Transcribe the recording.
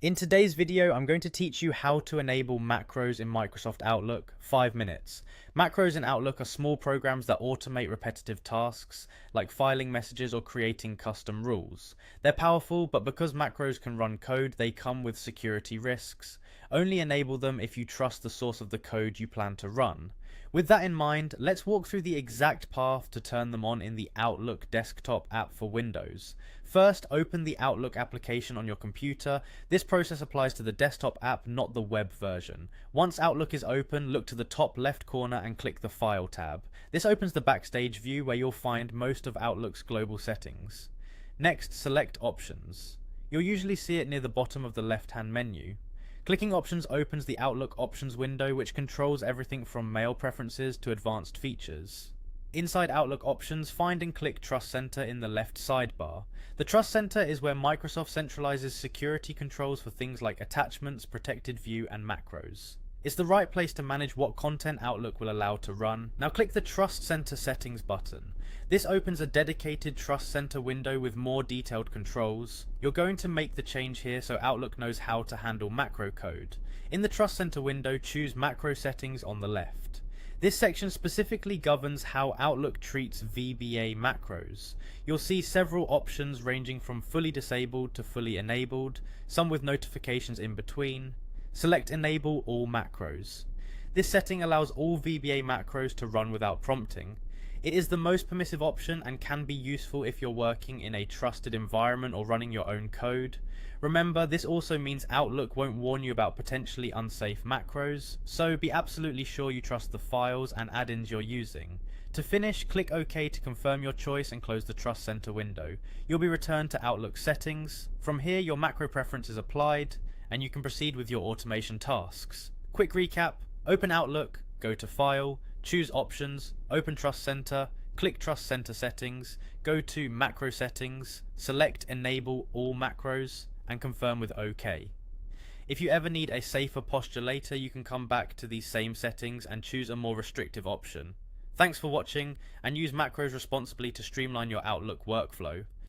In today's video, I'm going to teach you how to enable macros in Microsoft Outlook 5 minutes. Macros in Outlook are small programs that automate repetitive tasks like filing messages or creating custom rules. They're powerful, but because macros can run code, they come with security risks. Only enable them if you trust the source of the code you plan to run. With that in mind, let's walk through the exact path to turn them on in the Outlook desktop app for Windows. First, open the Outlook application on your computer. This process applies to the desktop app, not the web version. Once Outlook is open, look to the top left corner and click the File tab. This opens the Backstage view where you'll find most of Outlook's global settings. Next, select Options. You'll usually see it near the bottom of the left-hand menu. Clicking Options opens the Outlook Options window, which controls everything from mail preferences to advanced features. Inside Outlook Options, find and click Trust Center in the left sidebar. The Trust Center is where Microsoft centralizes security controls for things like attachments, protected view, and macros. It's the right place to manage what content Outlook will allow to run. Now click the Trust Center Settings button. This opens a dedicated Trust Center window with more detailed controls. You're going to make the change here so Outlook knows how to handle macro code. In the Trust Center window, choose Macro Settings on the left. This section specifically governs how Outlook treats VBA macros. You'll see several options ranging from fully disabled to fully enabled, some with notifications in between. Select Enable All Macros. This setting allows all VBA macros to run without prompting. It is the most permissive option and can be useful if you're working in a trusted environment or running your own code. Remember, this also means Outlook won't warn you about potentially unsafe macros, so be absolutely sure you trust the files and add-ins you're using. To finish, click OK to confirm your choice and close the Trust Center window. You'll be returned to Outlook Settings. From here, your macro preference is applied, and you can proceed with your automation tasks. Quick recap: open Outlook, go to File, choose Options, open Trust Center, click Trust Center Settings, go to Macro Settings, select Enable All Macros, and confirm with OK. If you ever need a safer posture later, you can come back to these same settings and choose a more restrictive option. Thanks for watching, and use macros responsibly to streamline your Outlook workflow.